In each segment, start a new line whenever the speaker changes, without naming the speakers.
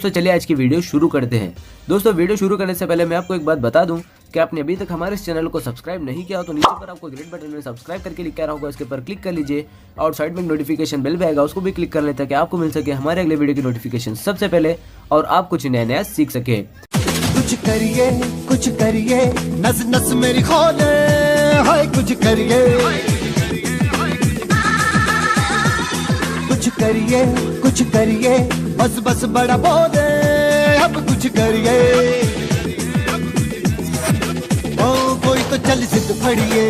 दोस्तों चलिए आज की वीडियो शुरू करते हैं। दोस्तों वीडियो शुरू करने से पहले मैं आपको एक बात बता दूं कि आपने अभी तक हमारे इस चैनल को सब्सक्राइब नहीं किया हो तो नीचे पर आपको ग्रीन बटन में सब्सक्राइब करके लिखा रहा होगा, इसके ऊपर क्लिक कर लीजिए और साइड में एक नोटिफिकेशन बेल भी आएगा, उसको भी क्लिक कर लें ताकि आपको मिल सके हमारे अगले वीडियो की नोटिफिकेशन सबसे पहले और आप कुछ नया सीख सके।
कुछ करिए नस नस मेरी खोले, हाय कुछ करिए बस बस बड़ा बोले, अब कुछ करिए। ओ कोई तो चल सिद्ध फड़िए,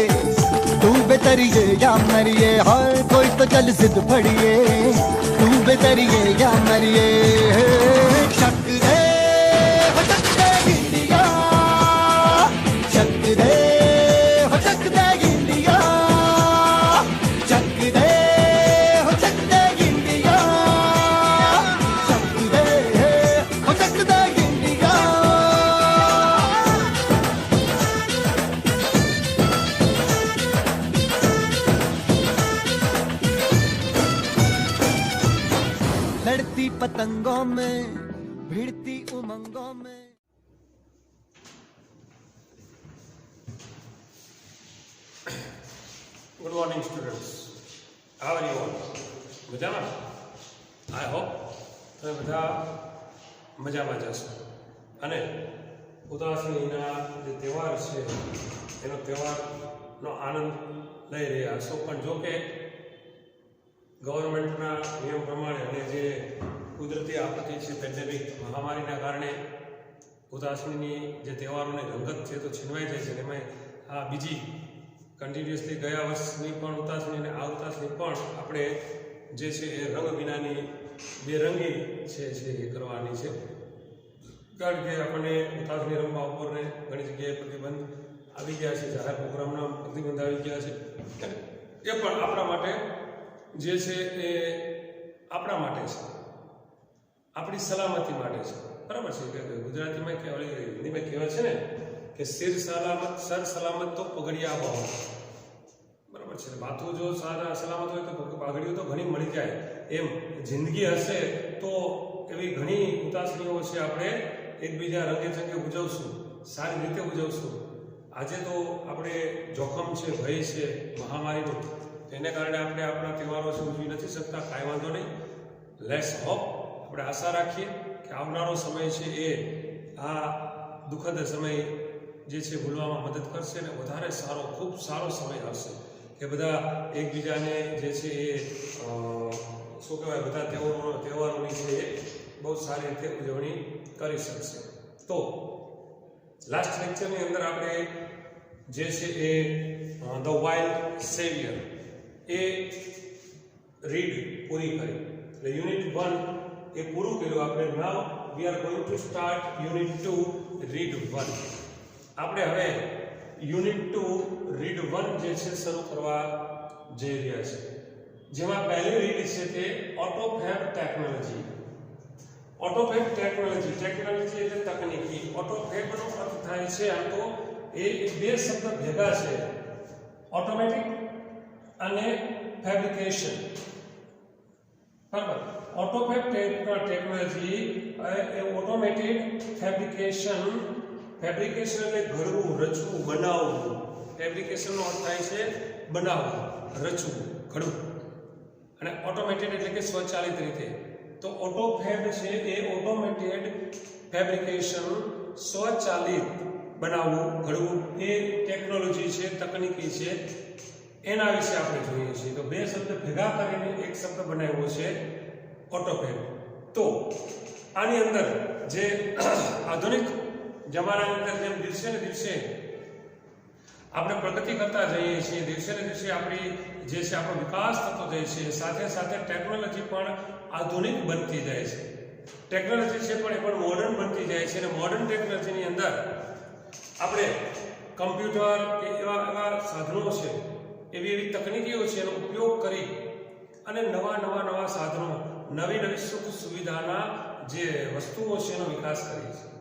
तू बेतरिए या मरिए, हाय कोई तो चल सिद्ध फड़िए, तू बेतरिए या मरिए। शक दे लड़ती पतंगों में, भिड़ती उमंगों में।
Good morning students, how are you all? મજામાં? આઈ હોપ તમે બધા મજામાં જશો અને ઉદાસીના જે તહેવાર છે એનો તહેવારનો આનંદ લઈ રહ્યા હશો। પણ જો કે ગવર્મેન્ટના નિયમ પ્રમાણે અને જે કુદરતી આપત્તિ છે પેન્ડેમિક મહામારીના કારણે ઉદાસીની જે તહેવારોની રંગત છે તો છીનવાઈ જાય છે। એમાં આ બીજી કન્ટિન્યુઅસલી ગયા વર્ષની પણ ઉતાસણી અને આ ઉતાસણી પણ આપણે જે છે એ રંગ વિનાની બેરંગી છે એ કરવાની છે, કારણ કે આપણને ઉતાસણી રમવા ઉપરને ઘણી જગ્યાએ પ્રતિબંધ આવી ગયા છે, જાહેર પ્રોગ્રામના પ્રતિબંધ આવી ગયા છે। એ પણ આપણા માટે જે છે એ આપણા માટે છે, આપણી સલામતી માટે છે, બરાબર છે। કે ગુજરાતીમાં હિન્દીમાં કહેવાય છે ને કે સિર સલામત તો પગડિયા બહુ, બરાબર છે। માથું જો સલામત હોય તો પાઘડીઓ તો ઘણી મળી જાય, એમ જિંદગી હશે તો એવી ઘણી ઉતાસણીઓ છે આપણે એકબીજા રંગે ચંગે ઉજવશું, સારી રીતે ઉજવશું। આજે તો આપણે જોખમ છે, ભય છે મહામારીનું, એને કારણે આપણે આપણા તહેવારો છે ઉજવી નથી શકતા। કાંઈ વાંધો નહીં, લેટ્સ હોપ, આપણે આશા રાખીએ કે આવનારો સમય છે એ આ દુઃખદ સમય જે છે ભૂલવામાં મદદ કરશે અને વધારે સારો, ખૂબ સારો સમય આવશે કે બધા એકબીજાને જે છે એ શું કહેવાય, બધા તહેવારોની છે એ બહુ સારી રીતે ઉજવણી કરી શકશે। તો લાસ્ટ લેક્ચરની અંદર આપણે જે છે એ ધ વાઇલ્ડ સેવિયર એ રીડ પૂરી કરી, એટલે યુનિટ 1 એ પૂરું કર્યું આપણે। Now we are going to start unit 2 read 1। આપણે હવે યુનિટ 2 રીડ 1 જે છે શરૂ કરવા જઈ રહ્યા છે, જેમાં પહેલી રીડ છે તે ઓટોફેબ ટેકનોલોજી। ઓટોફેબ ટેકનોલોજી એટલે તકનીકી। ઓટોફેબનો અર્થ થાય છે આમ તો એ બે શબ્દ ભેગા છે, ઓટોમેટિક અને ફેબ્રિકેશન, બરાબર। ઓટોફેબ ટેકનોલોજી એ ઓટોમેટેડ ફેબ્રિકેશન એટલે ઘડવું, રચવું, બનાવવું। ફેબ્રિકેશનનો અર્થ થાય છે બનાવવું, રચવું, ઘડવું, અને ઓટોમેટેડ એટલે કે સ્વચાલિત રીતે। તો ઓટોફેબ છે એ ઓટોમેટેડ ફેબ્રિકેશન, સ્વચાલિત બનાવવું, ઘડવું, એ ટેકનોલોજી છે, તકનીકી છે, એના વિશે આપણે જોઈએ છીએ। તો બે શબ્દ ભેગા કરીને એક શબ્દ બનાવ્યો છે ઓટોફેબ। તો આની અંદર જે આધુનિક જમાનાની અંદર જેમ દિવસે ને દિવસે આપણે પ્રગતિ કરતા જઈએ છીએ, દિવસે ને દિવસે આપણી જે છે આપણો વિકાસ થતો જાય છે, સાથે સાથે ટેકનોલોજી પણ આધુનિક બનતી જાય છે। ટેકનોલોજી છે પણ એ પણ મોડર્ન બનતી જાય છે, અને મોડર્ન ટેકનોલોજીની અંદર આપણે કમ્પ્યુટર કે એવા સાધનો છે, એવી તકનીકીઓ છે, એનો ઉપયોગ કરી અને નવા સાધનો, નવી સુખ સુવિધાના જે વસ્તુઓ છે એનો વિકાસ કરીએ છીએ।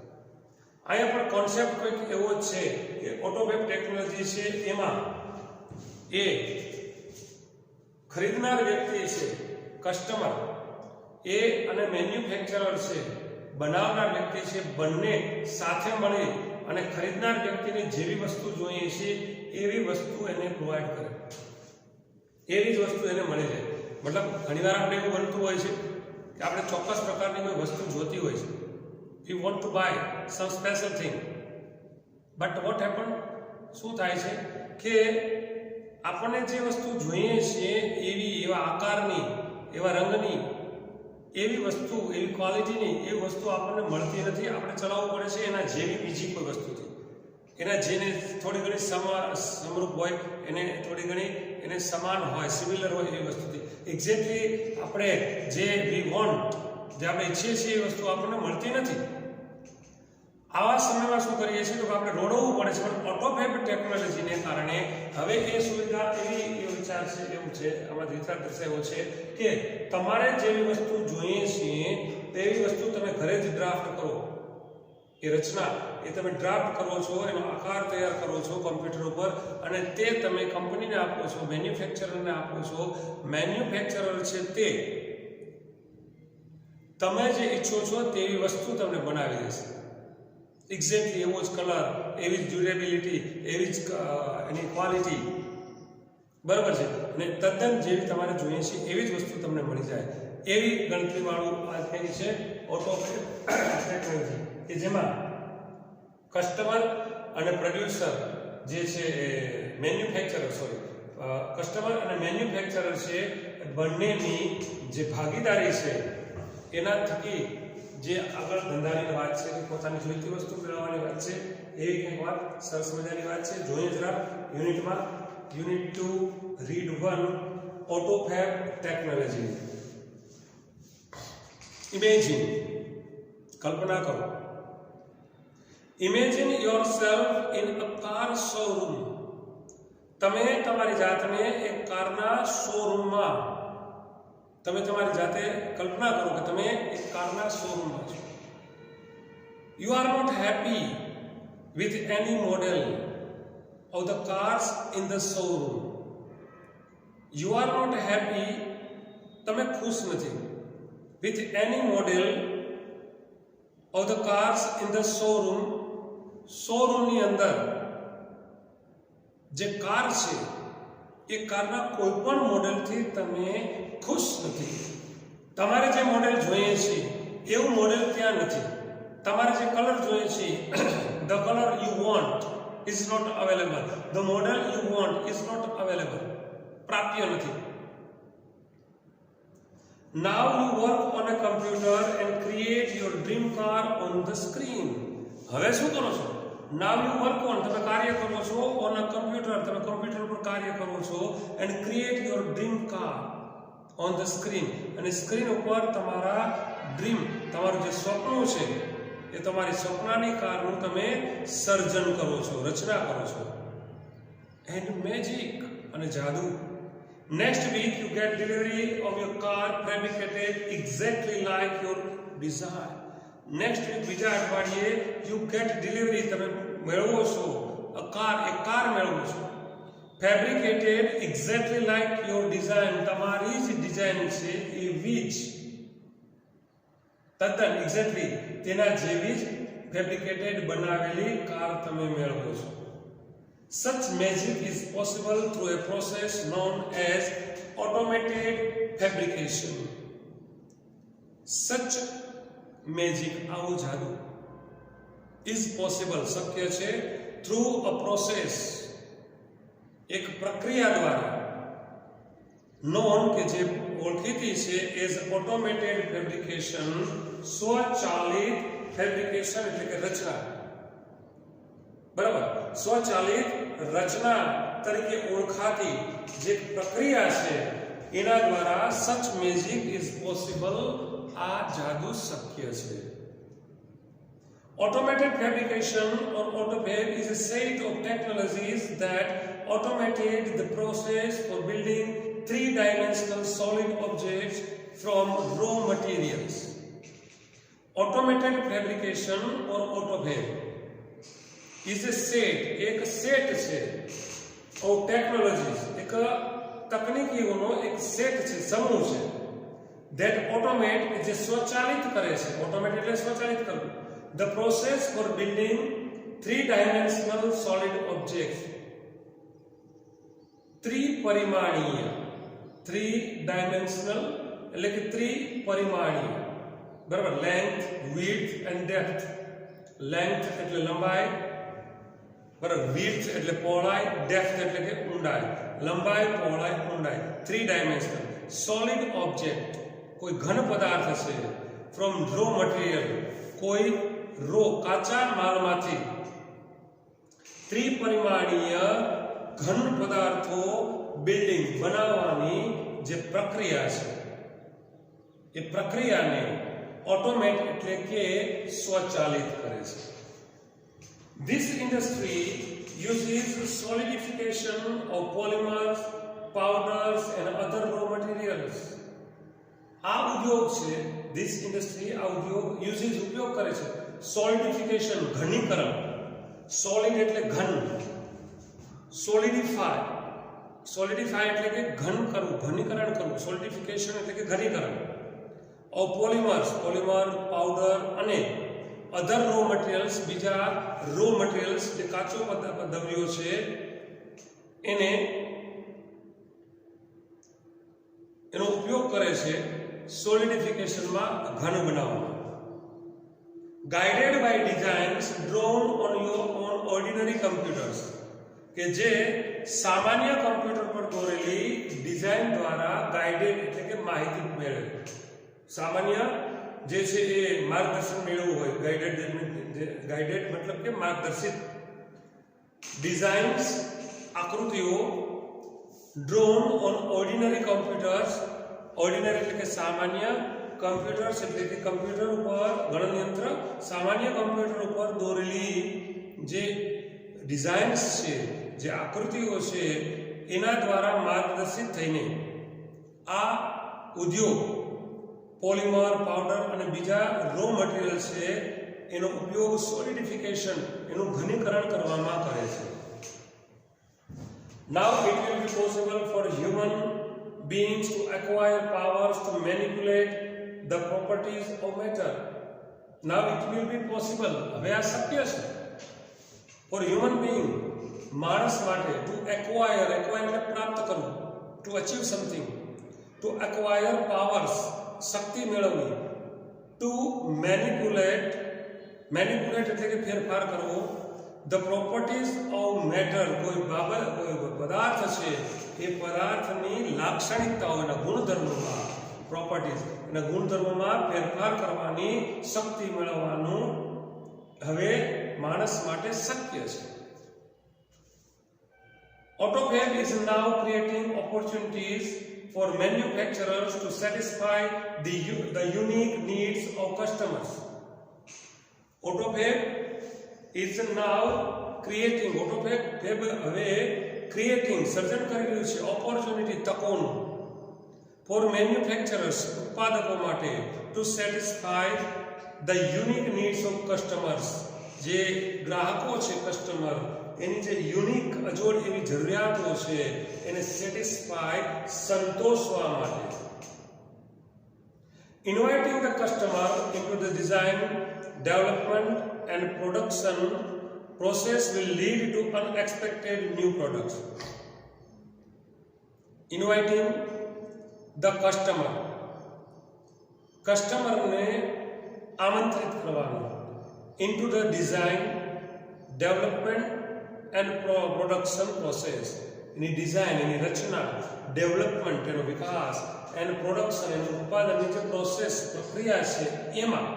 અહીંયા પણ કોન્સેપ્ટ કંઈક એવો જ છે કે ઓટોફેબ ટેકનોલોજી છે એમાં એ ખરીદનાર વ્યક્તિ છે, કસ્ટમર, એ અને મેન્યુફેક્ચરર છે બનાવનાર વ્યક્તિ છે બંને સાથે મળી અને ખરીદનાર વ્યક્તિને જેવી વસ્તુ જોઈએ છે એવી વસ્તુ એને પ્રોવાઈડ કરે, એવી જ વસ્તુ એને મળી જાય. મતલબ ઘણીવાર આપણે એવું બનતું હોય છે કે આપણે ચોક્કસ પ્રકારની કોઈ વસ્તુ જોતી હોય છે, we want to buy some special thing, but what happen, શું થાય છે કે આપણને જે વસ્તુ જોઈએ છે એવા આકારની, એવા રંગની, એવી વસ્તુ, એવી ક્વોલિટીની એવી વસ્તુ આપણને મળતી નથી. આપણે ચલાવવું પડે છે એના જેવી બીજી કોઈ વસ્તુથી, એના જેને થોડી ઘણી સમરૂપ હોય, એને થોડી ઘણી એને સમાન હોય, સિમિલર હોય એવી વસ્તુથી. એક્ઝેક્ટલી આપણે જે વી વોન્ટ, જે આપણે ઈચ્છીએ છીએ એ વસ્તુ આપણને મળતી નથી. આવા સમયમાં શું કરીએ છીએ તો આપણે રોડવું પડે છે. પણ ઓટોફેબ ટેકનોલોજીને કારણે હવે એ સુવિધા એવી વિચાર છે, એવું છે, આમાં વિચાર દર્શાવ્યો છે કે તમારે જેવી વસ્તુ જોઈએ છે તેવી વસ્તુ તમે ઘરે જ ડ્રાફ્ટ કરો. એ રચના એ તમે ડ્રાફ્ટ કરો છો, એનો આકાર તૈયાર કરો છો કોમ્પ્યુટર ઉપર અને તે તમે કંપનીને આપો છો, મેન્યુફેક્ચરરને આપો છો. મેન્યુફેક્ચરર છે તે તમે જે ઈચ્છો છો તેવી વસ્તુ તમને બનાવી દેશે. એક્ઝેક્ટલી એવો જ કલર, એવી જ ડ્યુરેબિલિટી, એવી જ એની ક્વોલિટી, બરાબર છે, અને તદ્દન જેવી તમારે જોઈએ છે એવી જ વસ્તુ તમને મળી જાય. એવી ગણતરીવાળું આ કઈ છે ઓટોફેબ ટેકનોલોજી, કે જેમાં કસ્ટમર અને પ્રોડ્યુસર જે છે મેન્યુફેક્ચરર, કસ્ટમર અને મેન્યુફેક્ચરર છે બંનેની જે ભાગીદારી છે એના થકી જે આગળ ધંધાની વાત છે, પોતાની જોઈતી વસ્તુ મેળવવાની વાત છે, એવી કંઈક વાત સરસ મજાની વાત છે. જોઈએ જરા યુનિટમાં, યુનિટ 2 રીડ 1 ઓટોફેબ ટેકનોલોજી. ઇમેજિન, કલ્પના કરો. Imagine yourself in a car showroom. તમે તમારી જાતને એક કારના શોરૂમમાં, તમે તમારી જાતે કલ્પના કરો કે તમે એક કારના શોરૂમમાં છો. You are not happy with any model of the cars in the showroom. You are not happy, તમે ખુશ નથી with any model of the cars in the showroom. શોરૂમની અંદર જે કાર છે એ કારના કોઈ પણ મોડેલથી તમે ખુશ નથી. તમારે જે મોડેલ જોઈએ છે એવું મોડેલ ત્યાં નથી. તમારે જે કલર જોઈએ છે, the color you want is not available, the model you want is not available, પ્રાપ્ય નથી. Now you work on a computer and create your dream car on the screen. હવે શું કરો છો? Now you work on, તમે કાર્ય કરો છો, on a computer, તમે કમ્પ્યુટર પર કાર્ય કરો છો, and create your dream car on the screen, અને સ્ક્રીન ઉપર તમારા ડ્રીમ, તમારું જે સપનું છે એ તમારી સપનાની કારનું તમે સર્જન કરો છો, રચના કરો છો. એન્ડ મેજિક, અને જાદુ. Next week you get delivery of your car fabricated exactly like your desire. Next week, બીજા અઠવાડિયે, યુ ગેટ ડિલિવરી, તમે મેળવો છો એક કાર મેળવો છો fabricated exactly like your design, તમારી જ ડિઝાઇન છે એવી જ, તદ્દન એક્ઝેક્ટલી તેના જેવી જ ફેબ્રિકેટેડ બનાવેલી કાર તમે મેળવો છો. Such magic is possible through a process known as automated fabrication. Such magic, આવું જાદુ, is possible, શક્ય છે, through a process, એક પ્રક્રિયા દ્વારા, known, કે જે ઓળખીતી છે, as automated fabrication, સ્વચાલિત ફેબ્રિકેશન એટલે કે રચના, બરાબર, સ્વચાલિત રચના તરીકે ઓળખાતી જે પ્રક્રિયા છે એના દ્વારા such magic is possible, આ જાદુ શક્ય છે. Automated fabrication or autofab is a set of technologies that automated the process for building three-dimensional solid objects from raw materials. Automated fabrication or autofab is a set, એક set છે, of technologies, એક તકનીકીઓનો એક set છે, સમૂહ છે, that automate જે સ્વચાલિત કરે છે, automate એટલે સ્વચાલિત કરવું, the process for building three-dimensional solid objects. ત્રિપરિમાણીય, three-dimensional એટલે કે ત્રિપરિમાણીય, બરાબર, length, width and depth. length એટલે લંબાઈ, બરાબર, width એટલે પહોળાઈ, depth એટલે કે ઊંડાઈ, લંબાઈ, પહોળાઈ, ઊંડાઈ, three-dimensional solid object, કોઈ ઘન પદાર્થ છે, from raw material, કોઈ કાચા માલમાંથી, ત્રિપરિમાણીય ઘન પદાર્થો બિલ્ડિંગ બનાવવાની જે પ્રક્રિયા છે, એ પ્રક્રિયાને ઓટોમેટ એટલે કે સ્વચાલિત કરે છે. This industry uses solidification of polymers, powders and other raw materials. આ ઉદ્યોગ છે, this industry આ ઉદ્યોગ uses ઉપયોગ કરે છે solidification ઘનીકરણ, solid એટલે ઘન, solidify એટલે કે ઘન કરવું, ઘનીકરણ કરવું, solidification એટલે કે ઘનીકરણ, of polymers, polymer, powder અને other raw materials, બીજા raw materials જે કાચો દ્રવ્યો છે એનો ઉપયોગ કરે છે સોલિડિફિકેશનમાં, ઘન બનાવવામાં. guided by designs drawn on your own ordinary computers, કે જે સામાન્ય કમ્પ્યુટર પર દોરેલી ડિઝાઇન દ્વારા ગાઈડેડ એટલે કે માહિતી મેળવે, સામાન્ય જે છે એ માર્ગદર્શન મેળવવું હોય, ગાઈડેડ મતલબ કે માર્ગદર્શિત ડિઝાઇન્સ, આકૃતિઓ, drone on ordinary computers, ordinary એટલે કે સામાન્ય, કમ્પ્યુટર્સ એટલે કે કમ્પ્યુટર ઉપર, ગણનયંત્ર, સામાન્ય કમ્પ્યુટર ઉપર દોરેલી જે ડિઝાઇન્સ છે, જે આકૃતિઓ છે, એના દ્વારા માર્ગદર્શિત થઈને આ ઉદ્યોગ પોલિમર, પાવડર અને બીજા રો મટીરિયલ છે એનો ઉપયોગ સોલિડિફિકેશન, એનું ઘનીકરણ કરવામાં કરે છે. Now it will be possible for human beings to acquire powers to manipulate the properties of matter. Now it will be possible, હવે આ શક્ય છે, for human being, માણસ માટે, to acquire એટલે પ્રાપ્ત કરવું, to achieve something, to acquire powers શક્તિ મેળવવી, to manipulate એટલે કે ફેરફાર કરવો, the properties of matter, કોઈ બાબત, કોઈ પદાર્થ છે એ પદાર્થની લાક્ષણિકતાઓ, એના ગુણધર્મોમાં, પ્રોપર્ટીઝ, એના ગુણધર્મોમાં ફેરફાર કરવાની શક્તિ મેળવવાનું હવે માણસ માટે શક્ય છે. AutoCAD is now creating opportunities for manufacturers to satisfy the unique needs of customers. AutoCAD is now creating, AutoCAD હવે creating, સર્જન કરી રહ્યું છે opportunity, તકોનું, for manufacturers, ઉત્પાદકો માટે, to satisfy the unique needs of customers, જે ગ્રાહકો છે, કસ્ટમર, એની જે યુનિક અજોડ એવી જરૂરિયાતો છે એને સેટિસ્ફાય, સંતોષવા માટે. Inviting the customer into the design, development and production process will lead to unexpected new products. Inviting the customer, કસ્ટમરને આમંત્રિત કરવાનું, into the design, development and production process, એની ડિઝાઇન, એની રચના, ડેવલપમેન્ટ એનો વિકાસ, એન્ડ પ્રોડક્શન એનું ઉત્પાદનની જે પ્રોસેસ, પ્રક્રિયા છે એમાં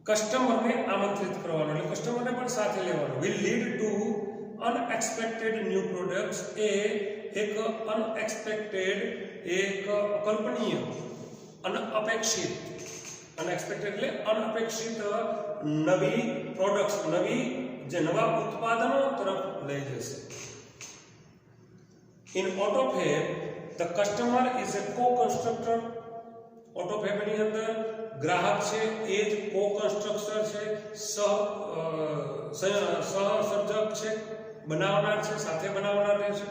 કસ્ટમરને આમંત્રિત કરવાનો, એટલે કસ્ટમરને પણ સાથે લેવાનો. will lead to unexpected new products, એ એક અનએક્સપેક્ટેડ, એક અકલ્પનીય, અનઅપેક્ષિત, અનએક્સપેક્ટેડ એટલે અનઅપેક્ષિત નવી પ્રોડક્ટ્સ, નવી જે નવા ઉત્પાદનો તરફ લઈ જશે. In AutoFab, the customer is a co-constructor. AutoFab ની અંદર ગ્રાહક છે એ જ co-constructor છે, સહસર્જક છે, બનાવનાર છે, સાથે બનાવનાર છે.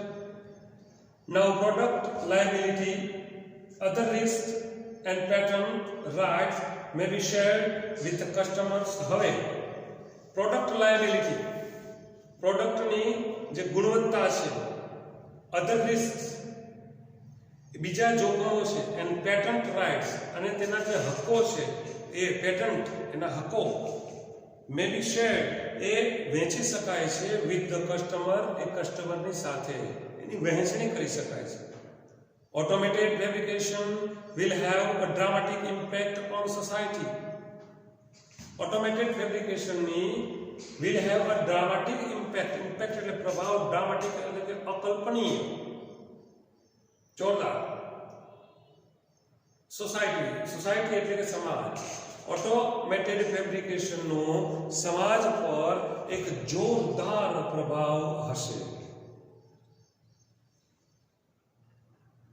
Now product liability, other risks and pattern rights may be shared with the customers. હવે પ્રોડક્ટ લાયબિલિટી, પ્રોડક્ટની જે ગુણવત્તા છે, અધર રિસ્ક, બીજા જોખમો છે, એન્ડ પેટન્ટ રાઇટ્સ અને તેના જે હક્કો છે એ પેટન્ટ એના હક્કો મે બી શેર એ વહેંચી શકાય છે વિથ ધ કસ્ટમર, એ કસ્ટમરની સાથે એની વહેંચણી કરી શકાય છે. Automated fabrication will have a dramatic impact on society. Automated ફેબ્રિકેશનની will have a dramatic impact. Impact એટલે પ્રભાવ, ડ્રામાટિક એટલે કે અકલ્પનીય, જોરદાર. સોસાયટી એટલે કે સમાજ. ઓટોમેટેડ ફેબ્રિકેશનનો સમાજ પર એક જોરદાર પ્રભાવ હશે.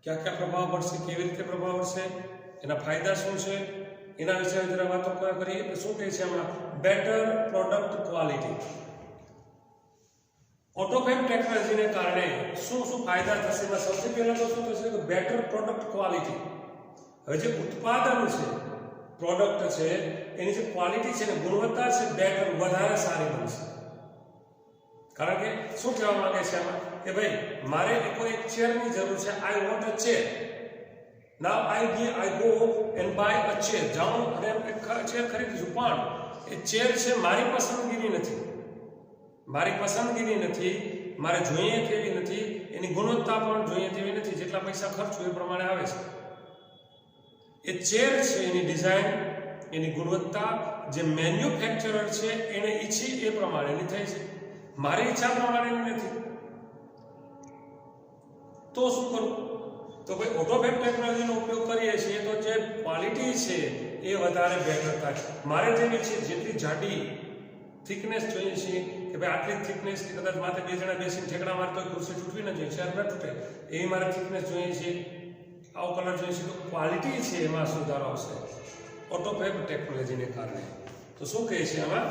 क्या प्रभाव પડશે, કેવી રીતે પ્રભાવ પડશે, એના ફાયદા શું છે, એના વિશે જરા વાતો કરીએ. તો શું કહે છે આમાં? Better product quality. ઓટોફેબ ટેકનોલોજીને કારણે શું શું ફાયદા થશે? એમાં સૌથી પહેલા તો શું થશે કે બેટર પ્રોડક્ટ ક્વોલિટી. હવે જે ઉત્પાદન છે, પ્રોડક્ટ છે, એની જે ક્વોલિટી છે ને ગુણવત્તા છે, બેટર વધારે સારી બનશે. કારણ કે શું કહેવા માંગે છે આમાં કે ભાઈ મારે કોઈ એક ચેરની જરૂર છે, I want a chair. Now I go and buy a chair. જાઉં અને એક ચેર ખરીદીશું, પણ એ ચેર છે મારી પસંદગીની નથી, મારે જોઈએ તેવી નથી, એની ગુણવત્તા પણ જોઈએ તેવી નથી, જેટલા પૈસા ખર્ચું એ પ્રમાણે આવે છે. એ ચેર છે એની ડિઝાઇન, એની ગુણવત્તા જે મેન્યુફેક્ચરર છે એને ઈચ્છી એ પ્રમાણેની થઈ છે, મારી ઈચ્છા પ્રમાણેની નથી. તો શું કરું? તો ભાઈ ઓટોફેબ ટેકનોલોજીનો ઉપયોગ કરીએ છીએ તો જે ક્વોલિટી છે એ વધારે બેટર થાય. મારે જેવી છે જેટલી જાડી થિકનેસ જોઈએ છે કે ભાઈ આટલી થિકનેસ કદાચ માથે બે જણા બેસીને ઠેકડા મારતો હોય, ખુરશી તૂટવી ન જોઈએ, ચેર ન તૂટે, એવી મારે થિકનેસ જોઈએ છે, આવો કલર જોઈએ છે. તો ક્વોલિટી છે એમાં સુધારો આવશે ઓટોફેબ ટેકનોલોજીને કારણે. તો શું કહે છે આમાં?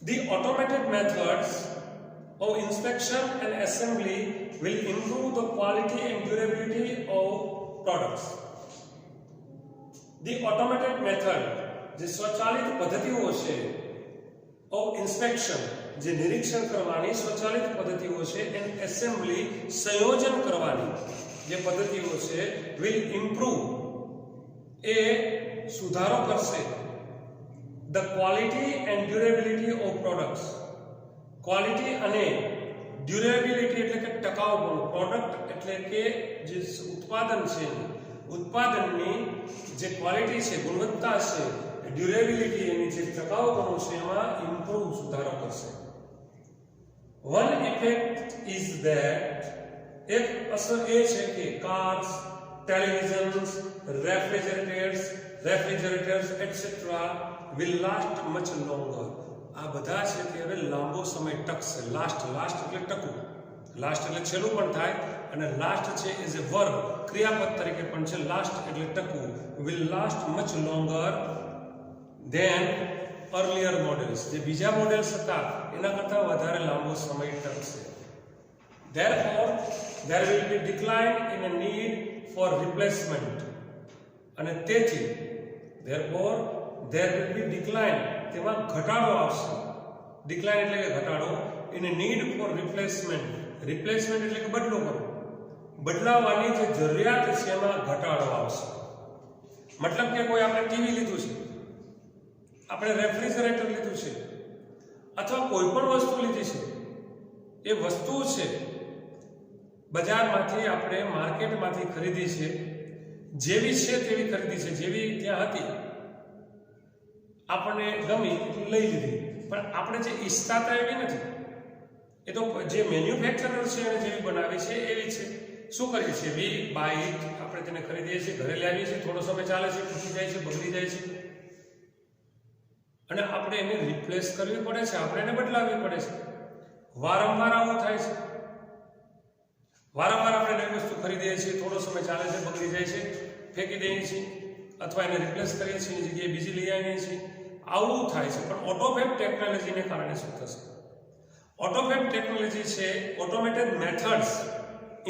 The automated methods of inspection and assembly will improve the quality and durability of products. The automated method, જે સ્વચાલિત પદ્ધતિઓ છે, of inspection, જે નિરીક્ષણ કરવાની સ્વચાલિત પદ્ધતિઓ છે, and assembly, સંયોજન કરવાની જે પદ્ધતિઓ છે, will improve, એ સુધારો કરશે the quality and durability of products. Quality અને ડ્યુરેબિલિટી એટલે કે ટકાઉપણું. પ્રોડક્ટ એટલે કે જે ઉત્પાદન છે, ઉત્પાદનની જે ક્વોલિટી છે, ગુણવત્તા છે, ડ્યુરેબિલિટી એની જે ટકાઉપણું છે એમાં ઇમ્પ્રૂવ, સુધારો કરશે. વન ઇફેક્ટ ઇઝ ધેટ, એક અસર એ છે કે cars, televisions, refrigerators etcetera will last much longer. આ બધા છે કે હવે લાંબો સમય ટકશે. લાસ્ટ એટલે ટકવું, લાસ્ટ એટલે છેલ્લું પણ થાય, અને લાસ્ટ છે એઝ એ વર્બ, ક્રિયાપદ તરીકે પણ છે. લાસ્ટ એટલે ટકવું. will last much longer than earlier models. જે બીજા મોડેલ્સ હતા એના કરતાં વધારે લાંબો સમય ટકશે. therefore there will be decline in a need for replacement. અને તેથી therefore there will be decline, તેમાં ઘટાડો આવશે. ડિક્લાઇન એટલે કે ઘટાડો. In need four replacement, replacement એટલે કે બદલો કરવો, બદલાવાની જે જરૂરિયાત છે એમાં ઘટાડો આવશે. મતલબ કે કોઈ આપણે ટીવી લીધું છે, આપણે રેફ્રિજરેટર લીધું છે, અથવા કોઈ પણ વસ્તુ લીધી છે, એ વસ્તુ છે બજારમાંથી આપણે માર્કેટમાંથી ખરીદી છે, જેવી છે તેવી ખરીદી છે, જેવી ત્યાં હતી આપણને ગમી લઈ લીધી, પણ આપણે જે ઈચ્છતા હતા એવી નથી. એ તો જે મેન્યુફેક્ચરર છે એને જેવી બનાવી છે એવી છે. શું કરીએ છીએ? વી બાય ઇટ, આપણે તેને ખરીદીએ છીએ, ઘરે લાવીએ છીએ, થોડો સમય ચાલે છે, તૂટી જાય છે, બગડી જાય છે, અને આપણે એને રિપ્લેસ કરવી પડે છે, આપણે એને બદલાવવી પડે છે. વારંવાર આવું થાય છે. વારંવાર આપણે નવી વસ્તુ ખરીદીએ છીએ, થોડો સમય ચાલે છે, બગડી જાય છે, ફેંકી દઈએ છીએ, અથવા એને રિપ્લેસ કરીએ છીએ, એની જગ્યાએ બીજી લઈ આવીએ છીએ. આવું થાય છે. પણ ઓટોફેબ ટેકનોલોજીને કારણે શું થશે? ઓટોફેબ ટેકનોલોજી છે ઓટોમેટેડ મેથડ્સ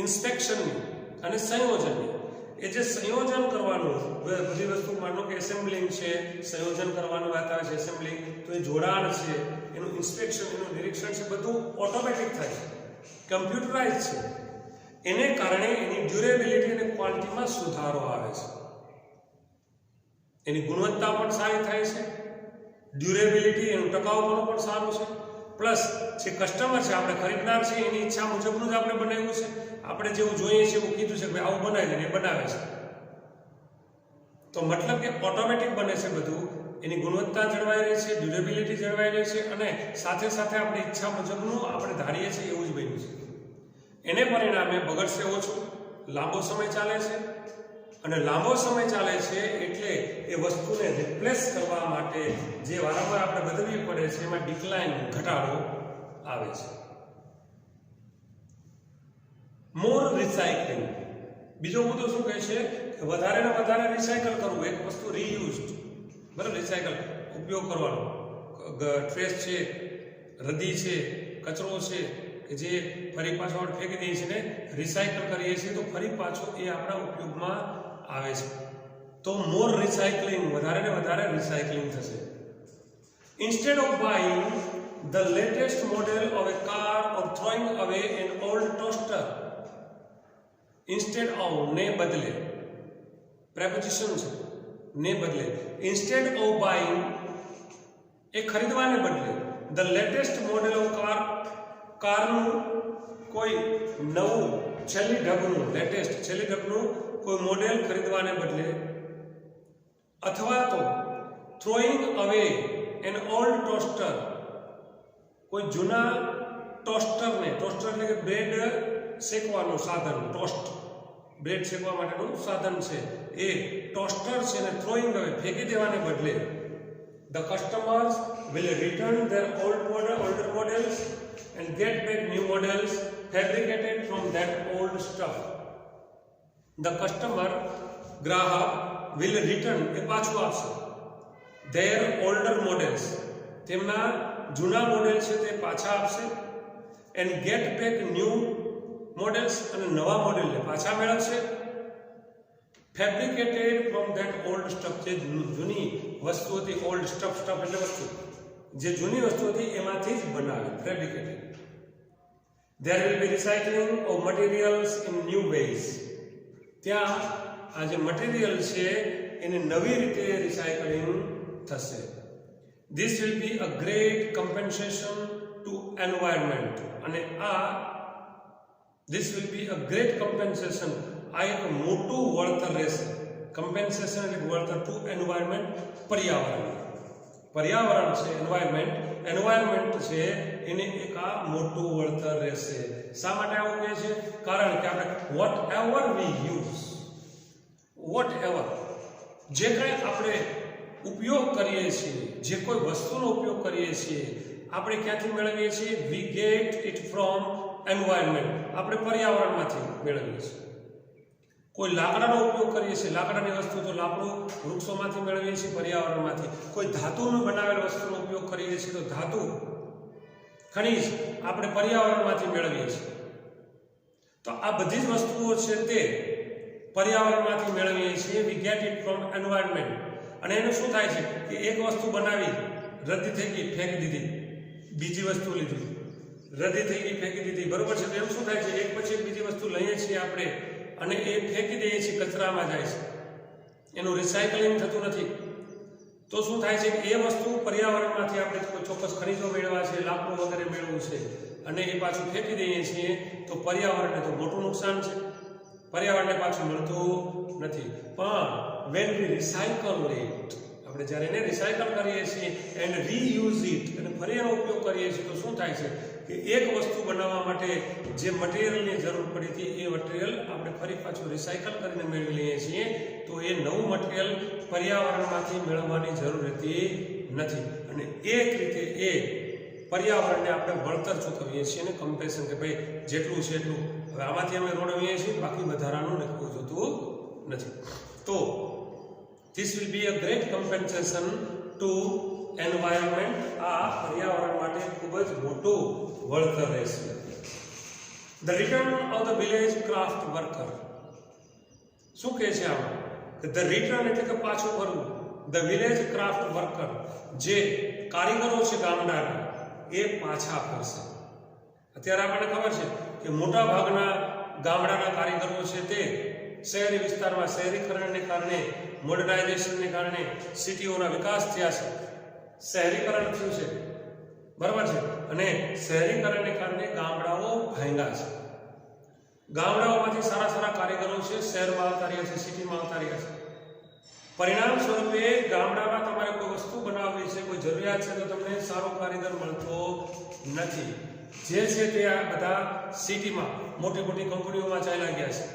ઇન્સ્પેક્શનની અને સંયોજનની, એ જે સંયોજન કરવાનું બધી વસ્તુ, માનો કે એસેમ્બલિંગ છે, સંયોજન કરવાનું વાત આવે છે એસેમ્બલિંગ, તો એ જોડાણ છે, એનું ઇન્સ્પેક્શન, એનું નિરીક્ષણ છે, બધું ઓટોમેટિક થાય છે, કમ્પ્યુટરાઇઝ છે. એને કારણે એની ડ્યુરેબિલિટી અને ક્વોલિટીમાં સુધારો આવે છે, એની ગુણવત્તા પણ સારી થાય છે, ડ્યુરેબિલિટી એનું ટકાઉપણું પણ સારું છે. પ્લસ જે કસ્ટમર છે, આપણે ખરીદનાર છે, એની ઈચ્છા મુજબનું જ આપણે બનાવ્યું છે, આપણે જેવું જોઈએ છે એવું કીધું છે કે ભાઈ આવું બનાવી દે, એ બનાવે છે. તો મતલબ કે ઓટોમેટિક બને છે બધું, એની ગુણવત્તા જળવાઈ રહી છે, ડ્યુરેબિલિટી જળવાઈ રહી છે, અને સાથે સાથે આપણી ઈચ્છા મુજબનું આપણે ધારીએ છીએ એવું જ બન્યું છે. એને પરિણામે બગડશે ઓછું, લાંબો સમય ચાલે છે, અને લાંબો સમય ચાલે છે એટલે એ વસ્તુને રિપ્લેસ કરવા માટે જે વારંવાર આપણે બદલવી પડે છે એમાં ડિક્લાઇન, ઘટાડો આવે છે. મોર રિસાયકલિંગ, બીજો મુદ્દો શું કહે છે કે વધારે ને વધારે રિસાયકલ કરવું, એક વસ્તુ રીયુઝડ, બરાબર, રિસાયકલ ઉપયોગ કરવાનો, ટ્રેસ છે, રદ્દી છે, કચરો છે કે જે ફરી પાછો આપણે ફેંકી દઈએ છીએ ને રિસાયકલ કરીએ છીએ તો ફરી પાછો એ આપણા ઉપયોગમાં આવે છે. તો મોર રિસાયકલિંગ, વધારે ને વધારે રિસાયકલિંગ થશે. Instead of buying the latest model of a car or throwing away an old toaster, instead of ને બદલે, પ્રેપોઝિશન છે, ને બદલે, ઇન્સ્ટેડ ઓફ બાઇંગ એ ખરીદવાને બદલે, ધ લેટેસ્ટ મોડેલ ઓફ કારનું કોઈ નવું છેલ્લી ઢબનું, લેટેસ્ટ છેલ્લી ઢબનું કોઈ મોડેલ ખરીદવાને બદલે, અથવા તો throwing away an old toaster, કોઈ જૂના ટોસ્ટરને, ટોસ્ટર એટલે કે બ્રેડ શેકવાનું સાધન, ટોસ્ટ, બ્રેડ શેકવા માટેનું સાધન છે, એ ટોસ્ટર છે ને થ્રોઈંગ અવે, ફેંકી દેવાને બદલે, the customers will return their older models and get back new models fabricated from that old stuff. The customer, ગ્રાહક, will return, એ પાછું આપશે, their older models, તેમના જૂના મોડેલ છે તે પાછા આપશે, and get back new models, અને નવા મોડેલને પાછા મેળવશે, fabricated from that old stuff, જે જૂની વસ્તુ હતી, ઓલ્ડ સ્ટફ, સ્ટફ એટલે વસ્તુ, જે જૂની વસ્તુ હતી એમાંથી જ બનાવે, fabricated. There will be recycling of materials in new ways. ત્યાં આ જે મટીરિયલ છે એને નવી રીતે રિસાયકલિંગ થશે. This will be a great compensation to environment, અને this will be a great compensation, આ એક મોટું વળતર રહેશે. કમ્પેન્સેશન એટલે વળતર ટુ એન્વાયરમેન્ટ, પર્યાવરણ છે, એન્વાયરમેન્ટ છે એને એક આ મોટું વળતર રહેશે. શા માટે આવું કહે છે? કારણ કે આપણે whatever we use, whatever, જે કંઈ આપણે ઉપયોગ કરીએ છીએ, જે કોઈ વસ્તુનો ઉપયોગ કરીએ છીએ, આપણે ક્યાંથી મેળવીએ છીએ? We get it from environment, આપણે પર્યાવરણમાંથી મેળવીએ છીએ. કોઈ લાકડાનો ઉપયોગ કરીએ છીએ, લાકડાની વસ્તુ તો લાકડું વૃક્ષોમાંથી મેળવીએ છીએ, પર્યાવરણમાંથી. કોઈ ધાતુનો બનાવેલ વસ્તુનો ઉપયોગ કરીએ છીએ તો ધાતુ, ખનિજ આપણે પર્યાવરણમાંથી મેળવીએ છીએ. તો આ બધી જ વસ્તુઓ છે તે પર્યાવરણમાંથી મેળવીએ છીએ. We get it from environment. અને એનું શું થાય છે કે એક વસ્તુ બનાવી, રદ્દી થઈ ગઈ, ફેંકી દીધી, બીજી વસ્તુ લીધી, રદ્દી થઈ ગઈ, ફેંકી દીધી, બરોબર છે. તો એમ શું થાય છે, એક પછી એક બીજી વસ્તુ લઈએ છીએ આપણે અને એ ફેંકી દઈએ છીએ, કચરામાં જાય છે, એનું રિસાયકલિંગ થતું નથી. તો શું થાય છે કે એ વસ્તુ પર્યાવરણમાંથી આપણે કોઈ ચોક્કસ ખનિજો મેળવવા છે, લાકડું વગેરે મેળવવું છે, અને એ પાછું ફેંકી દઈએ છીએ તો પર્યાવરણને તો મોટું નુકસાન છે, પર્યાવરણને પાછું મળતું નથી. પણ વેન વી રિસાયકલ ઇટ, આપણે જ્યારે એને રિસાયકલ કરીએ છીએ એન્ડ રીયુઝ ઇટ, અને ફરી એનો ઉપયોગ કરીએ છીએ, તો શું થાય છે કે એક વસ્તુ બનાવવા માટે જે મટીરિયલની જરૂર પડી હતી એ મટીરિયલ આપણે ફરી પાછું રિસાયકલ કરીને મેળવી લઈએ છીએ. તો એ નવું મટીરિયલ પર્યાવરણમાંથી મેળવવાની જરૂર રહેતી નથી, અને એક રીતે એ પર્યાવરણને આપણે વળતર ચૂકવીએ છીએ અને કમ્પેન્સેશન, કે ભાઈ જેટલું છે એટલું હવે આમાંથી અમે રોડવીએ છીએ, બાકી વધારાનું લખવું જોતું નથી. તો this will be a great compensation to environment, આ પર્યાવરણ માટે ખૂબ જ મોટું વળતર રહેશે. The return of the village craft worker, શું કહે છે આમાં કે ધ રિટર્ન એટલે કે પાછું ફરવું, ધ વિલેજ ક્રાફ્ટ વર્કર, જે કારીગરો છે ગામડાના એ પાછા ફરશે. અત્યારે આપણને ખબર છે કે મોટા ભાગના ગામડાના કારીગરો છે તે શહેરી વિસ્તારમાં શહેરીકરણને કારણે, મોડર્નાઇઝેશનને કારણે સિટીઓના વિકાસ થયા છે, શહેરીકરણ થયું છે, બરાબર છે, અને શહેરીકરણને કારણે ગામડાઓ ભાંગ્યા છે. ગામડાઓમાંથી સારા સારા કારીગરો છે શહેરમાં આવતા રહ્યા છે, સિટીમાં આવતા રહ્યા છે. પરિણામ સ્વરૂપે ગામડામાં તમારે કોઈ વસ્તુ બનાવવી છે, કોઈ જરૂરિયાત છે, તો તમને સારો કારીગર મળતો નથી. જે છે તે આ બધા સિટીમાં મોટી મોટી કંપનીઓમાં ચાલ્યા ગયા છે.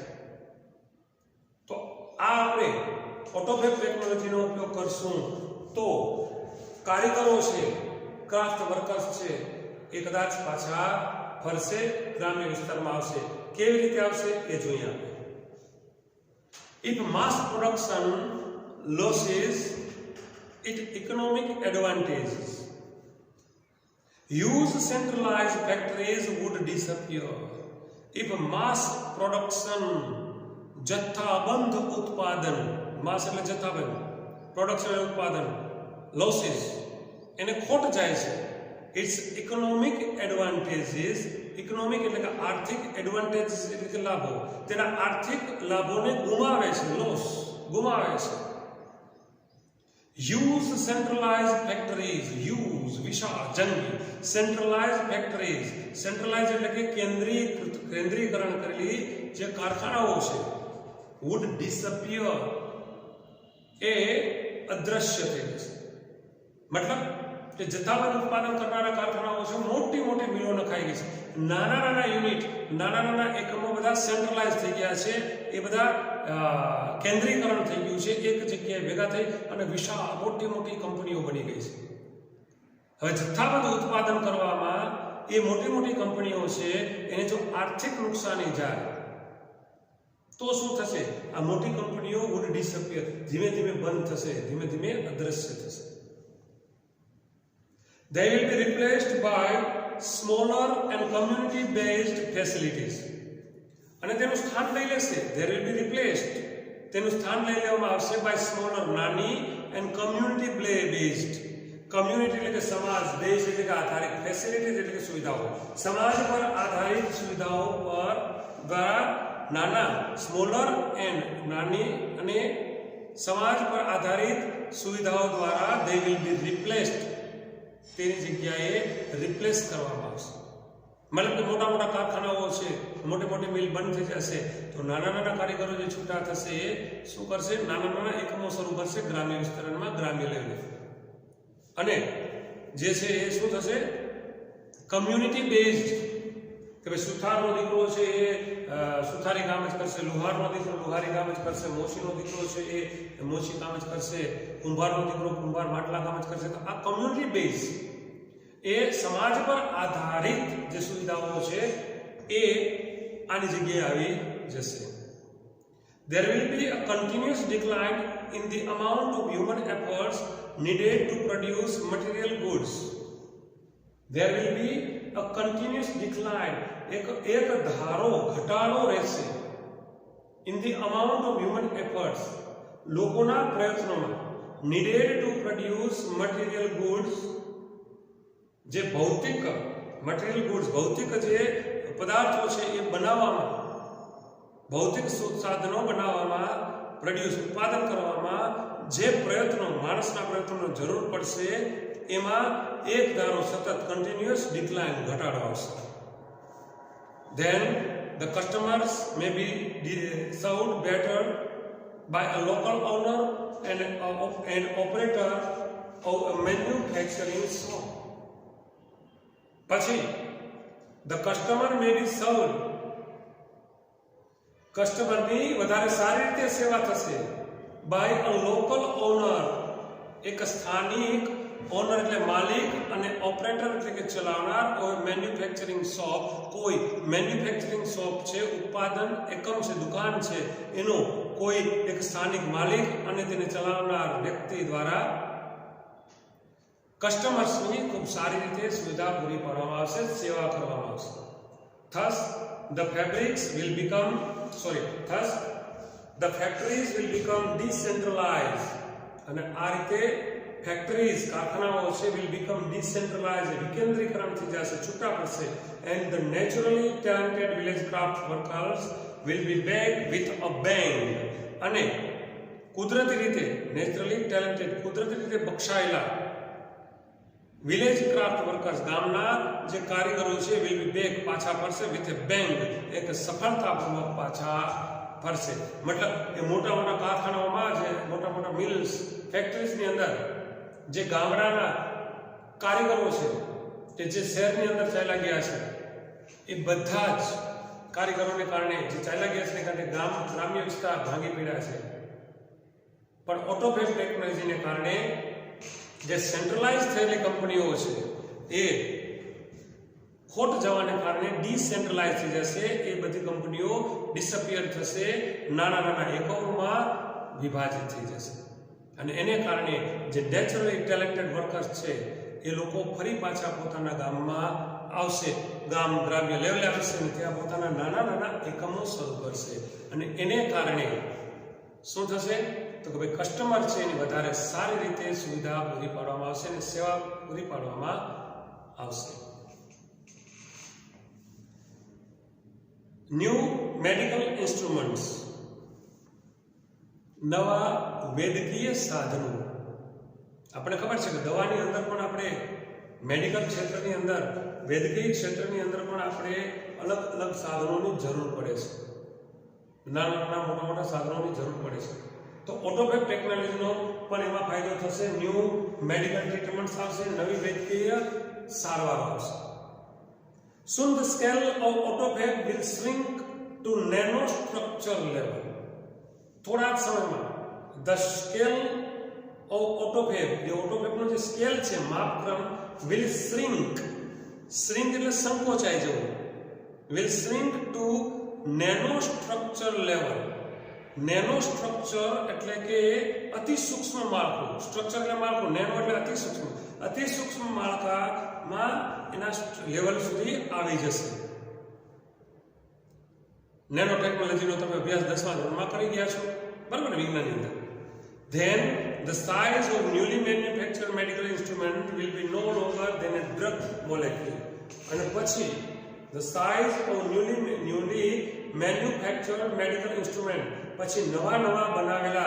તો આ આપણે ઓટોફેબ ટેકનોલોજીનો ઉપયોગ કરશું તો કારીગરો છે, ક્રાફ્ટ વર્કર્સ છે, એ કદાચ પાછા ફરશે, ગ્રામ્ય વિસ્તારમાં આવશે. કેવી રીતે આવશે એ જોઈએ આપણે. If mass production loses its economic advantages, huge centralized factories would disappear. If mass production, જથ્થાબંધ ઉત્પાદન, માસ એટલે જથ્થાબંધ, પ્રોડક્શન ઉત્પાદન, લોસીસ એને ખોટ જાય છે, ઇટ્સ ઇકોનોમિક એડવાન્ટેજીસ, ઇકોનોમિક એટલે કે આર્થિક, એડવાન્ટેજીસ એટલે કે લાભો, તેના આર્થિક લાભોને ગુમાવે છે, લોસ ગુમાવે છે. Huge centralized factories, huge વિશાળ જંગી, centralized factories, centralized એટલે કે કેન્દ્રીકરણ કરેલી જે કારખાનાઓ છે, would disappear, એ અદ્રશ્ય થઈ જશે. મતલબ કે જથ્થાબંધ ઉત્પાદન કરનારા કારખાનાઓ છે, મોટી મોટી મિલો નખાઈ ગઈ છે, નાના નાના યુનિટ, નાના નાના એકમો બધા સેન્ટ્રલાઇઝ થઈ ગયા છે, એ બધા કેન્દ્રીકરણ થઈ ગયું છે, એક જગ્યાએ ભેગા થઈ અને વિશાળ મોટી મોટી કંપનીઓ બની ગઈ છે. હવે જથ્થાબંધ ઉત્પાદન કરવામાં એ મોટી મોટી કંપનીઓ છે, એને જો આર્થિક નુકસાની જાય તો શું થશે? આ મોટી કંપનીઓ વુડ ડિસઅપિયર, ધીમે ધીમે બંધ થશે, ધીમે ધીમે અદ્રશ્ય થશે. They will be replaced by smaller and community based facilities. અને તેનું સ્થાન લઈ લેશે, they will be replaced, તેનું સ્થાન લઈ લેવામાં આવશે by smaller, નાની, and community based, community એટલે કે સમાજ, based એટલે કે આધારિત, facilities એટલે કે સુવિધાઓ, સમાજ પર આધારિત સુવિધાઓ પર દ્વારા નાના, સ્મોલર એન્ડ નાની અને સમાજ પર આધારિત સુવિધાઓ દ્વારા they will be replaced, તેની જગ્યાએ રિપ્લેસ કરવામાં આવશે. મતલબ કે મોટા મોટા કારખાનાઓ છે, મોટી મોટી મિલ બંધ થઈ જશે, તો નાના નાના કારીગરો જે છૂટા થશે એ શું કરશે? નાના નાના એકમો શરૂ કરશે ગ્રામ્ય વિસ્તારમાં, ગ્રામ્ય લેવલે. અને જે છે એ શું થશે? કમ્યુનિટી બેઝડ, કે ભાઈ સુથારનો દીકરો છે એ સુથારી કામ જ કરશે, લુહારનો દીકરો લુહારી કામ જ કરશે, મોચીનો દીકરો છે એ મોચી કામ જ કરશે, કુંભારનો દીકરો કુંભાર માટલા કામ જ કરશે. તો આ કમ્યુનિટી બેઝ, એ સમાજ પર આધારિત જે સુવિધાઓ છે એ આની જગ્યાએ આવી જશે. There will be a continuous decline in the amount of human efforts needed to produce material goods. There will be a continuous decline, એક ધારો ઘટાડો રહેશે in the amount of human efforts, લોકોના પ્રયત્નોમાં, needed to produce material goods, જે ભૌતિક material goods, ભૌતિક જે પદાર્થો છે એ બનાવવામાં, ભૌતિક સાધનો બનાવવામાં, પ્રોડ્યુસ ઉત્પાદન કરવામાં જે પ્રયત્નો, માણસના પ્રયત્નોની જરૂર પડશે, એમાં એક ધારો સતત કન્ટિન્યુઅસ ડિક્લાઇન, ઘટાડો આવશે. Then the customers may be served better by a local owner and an operator of a manufacturing shop. પછી the customer may be served, કસ્ટમરની વધારે સારી રીતે સેવા થશે by a local owner, એક સ્થાનિક ઓનર એટલે માલિક અને ઓપરેટર એટલે કે ચલાવનાર, કોઈ મેન્યુફેક્ચરિંગ શોપ, કોઈ મેન્યુફેક્ચરિંગ શોપ છે, ઉત્પાદન એકમ છે, દુકાન છે, એનો કોઈ એક સ્થાનિક માલિક અને તેને ચલાવનાર વ્યક્તિ દ્વારા કસ્ટમર્સની ખૂબ સારી રીતે સુવિધા પૂરી પાડવામાં આવશે, સેવા કરવામાં આવશે. Thus the the factories will become decentralise, અને આ રીતે ફેક્ટરીઝ કારખાનાઓ છે વિલ બીકમ ડિસેન્ટ્રલાઇઝ, વિકેન્દ્રીકરણ થઈ જશે, છૂટા પડશે. And the naturally talented village craft workers will be back with a bang, અને કુદરતી રીતે નેચરલી ટેલેન્ટેડ કુદરતી રીતે બક્ષાયેલા વિલેજ ક્રાફ્ટ વર્કર્સ ગામના જે કારીગરો છે વિલ બી બેક પાછા ફરશે વિથ એ બેંગ, એક સફળતાપૂર્વક પાછા ફરશે. મતલબ એ મોટા મોટા કારખાનાઓમાં જે મોટા મોટા મિલ્સ ફેક્ટરીઝની અંદર જે ગામડાના કારીગરો છે કે જે શહેરની અંદર ચાલ્યા ગયા છે, એ બધા જ કારીગરોને કારણે જે ચાલ્યા ગયા છે કારણ કે ગ્રામ્ય વિસ્તાર ભાંગી પડ્યા છે. પણ ઓટોફેબ ટેકનોલોજીને કારણે જે સેન્ટ્રલાઇઝ થયેલી કંપનીઓ છે એ ખોટ જવાને કારણે ડિસેન્ટ્રલાઇઝ થઈ જશે. એ બધી કંપનીઓ ડિસઅપિયર થશે, નાના નાના એકમોમાં વિભાજિત થઈ જશે, અને એને કારણે જે નેચરલી ટેલેન્ટેડ વર્કર્સ છે એ લોકો ફરી પાછા પોતાના ગામમાં આવશે, ગ્રામ્ય લેવલે આવશે, અને ત્યાં પોતાના નાના નાના એકમો શરૂ કરશે. અને એને કારણે શું થશે તો કે ભાઈ કસ્ટમર છે એની વધારે સારી રીતે સુવિધા પૂરી પાડવામાં આવશે અને સેવા પૂરી પાડવામાં આવશે. ન્યૂ મેડિકલ ઇન્સ્ટ્રુમેન્ટ્સ, નવા વૈદ્યકીય સાધનો. આપણે ખબર છે કે દવાની અંદર પણ આપણે મેડિકલ ક્ષેત્રની અંદર વૈદ્યકીય ક્ષેત્રની અંદર પણ આપણે અલગ અલગ સાધનોની જરૂર પડે છે, નાના નાના મોટા મોટા સાધનોની જરૂર પડે છે. તો ઓટોફેબ ટેકનોલોજીનો પણ એમાં ફાયદો થશે. ન્યૂ મેડિકલ ટ્રીટમેન્ટ્સ આવશે, નવી વૈદ્યકીય સારવાર આવશે. Soon the scale of autophagy will shrink to nanostructure level. થોડા જ સમયમાં the scale of autophagy, જે ઓટોફેગનો જે સ્કેલ છે માપક્રમ, will shrink એટલે સંકોચાઈ જવું, will shrink to nanostructure level. Nanostructure એટલે કે અતિ સૂક્ષ્મ માળખું, સ્ટ્રક્ચર એટલે માળખું, નેનો એટલે અતિ સૂક્ષ્મ માળખામાં એના લેવલ સુધી આવી જશે. નેનો ટેકનોલોજીનો તમે અભ્યાસ 10મા ધોરણમાં કરી ગયા છો, બરાબર, વિજ્ઞાનની અંદર. Then the size of newly manufactured medical instrument will be no longer than a drug molecule. અને પછી the size of newly manufactured medical instrument, પછી નવા બનાવેલા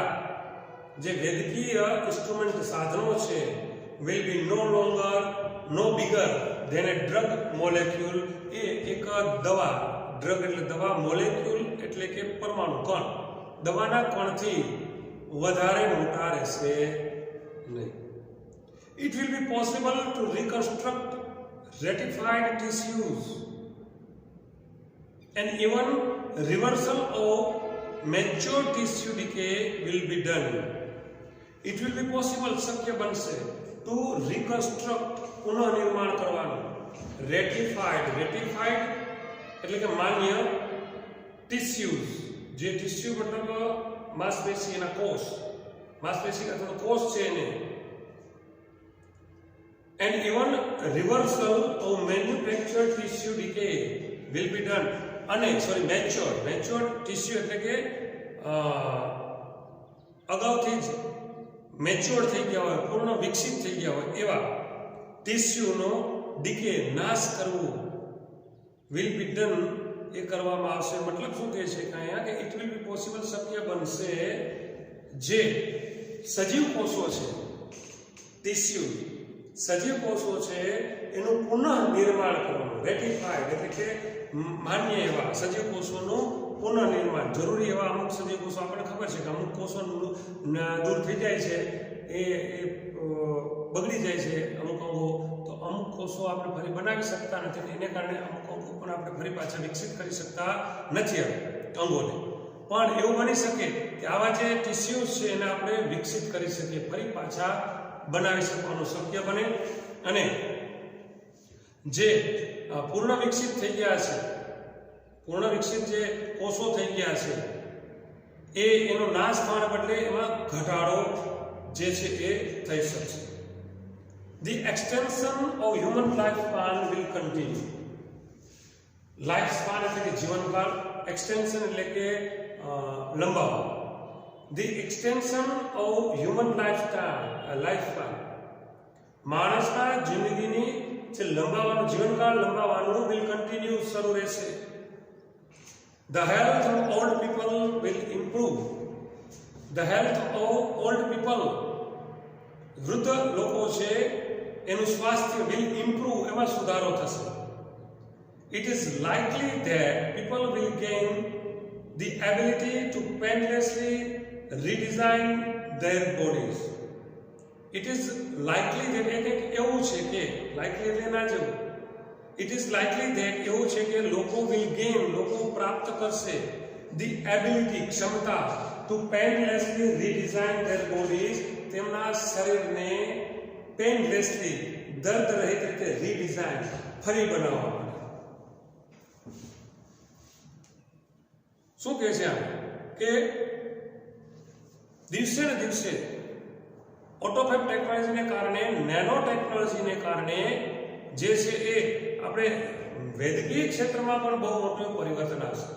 જે વૈદ્યકીય ઇન્સ્ટ્રુમેન્ટ સાધનો છે will be no bigger than a drug molecule. એ એક દવા, ડ્રગ એટલે દવા, મોલેક્યુલ એટલે કે પરમાણુ કણ, દવાના કણથી વધારે મોટા રહેશે નહીં. It will be possible to reconstruct ratified tissues and even reversal of mature tissue decay will be done. It will be possible, શક્ય બનશે, to reconstruct, પુનઃનિર્માણ કરવાનું, ratified એટલે કે માન્ય, tissues, જે ટિશ્યુ મતલબ માંસપેશી, એના કોષ, માંસપેશી અથવા કોષ છે એને, and even reversal of manufactured tissue decay will be done. અને matured tissue એટલે કે અગાઉથી જ મેચ્યોર થઈ ગયા હોય, પૂર્ણ વિકસિત થઈ ગયા હોય એવા ટિશ્યુનો ડીકે, નાશ કરવું, વિલ બી ડન, એ કરવામાં આવશે. મતલબ શું કહે છે કે અહીંયા કે ઇટ વિલ બી પોસિબલ, શક્ય બનશે, જે સજીવ કોષો છે, ટિશ્યુ સજીવ કોષો છે એનું પુનઃ નિર્માણ કરવાનું, રેટિફાઈડ એટલે કે માન્ય એવા સજીવ કોષોનું પુનઃનિર્માણ. જરૂરી એવા અમુક સજીવ કોષો, આપણને ખબર છે કે અમુક કોષો દૂર થઈ જાય છે, એ બગડી જાય છે અમુક અંગો, તો અમુક કોષો આપણે ફરી બનાવી શકતા નથી, એને કારણે અમુક અંગો પણ આપણે ફરી પાછા વિકસિત કરી શકતા નથી અંગોને. પણ એવું બની શકે કે આવા જે ટિશ્યુઝ છે એને આપણે વિકસિત કરી શકીએ, ફરી પાછા બનાવી શકવાનું શક્ય બને. અને જે પૂર્ણ વિકસિત થઈ ગયા છે, પૂર્ણ વિકસિત જે કોષો થઈ ગયા છે, એનો નાશ થવાને બદલે એમાં ઘટાડો જે છે એ થઈ શકશે. The extension of human lifespan will continue. Life span એટલે કે જીવનકાળ, એક્સટેન્શન એટલે કે લંબાવવું, the extension of human lifespan. માણસના જિંદગીની જે લંબાવવાનું જીવનકાળ લંબાવવાનું will continue શરૂ રહેશે. The health of old people will improve. The health of old people, વૃદ્ધ લોકો છે એનું સ્વાસ્થ્ય will improve, એમાં સુધારો થશે. It is likely that people will gain the ability to painlessly redesign their bodies. It is likely that એવું છે કે likely એટલે ના જવું. It is likely that એવું છે કે લોકો will gain, લોકો પ્રાપ્ત કરશે the ability, ક્ષમતા to painlessly redesign their bodies, તેમના શરીરને painlessly, દર્દ રહિત રીતે redesign, ફરી બનાવવા માટે. શું કહે છે આ કે દિવસે ને દિવસે ઓટોફેબ ટેકનોલોજીને કારણે, નેનો ટેકનોલોજીને કારણે જે છે એ આપણે વૈદ્યકીય ક્ષેત્રમાં પણ બહુ મોટું પરિવર્તન આવશે.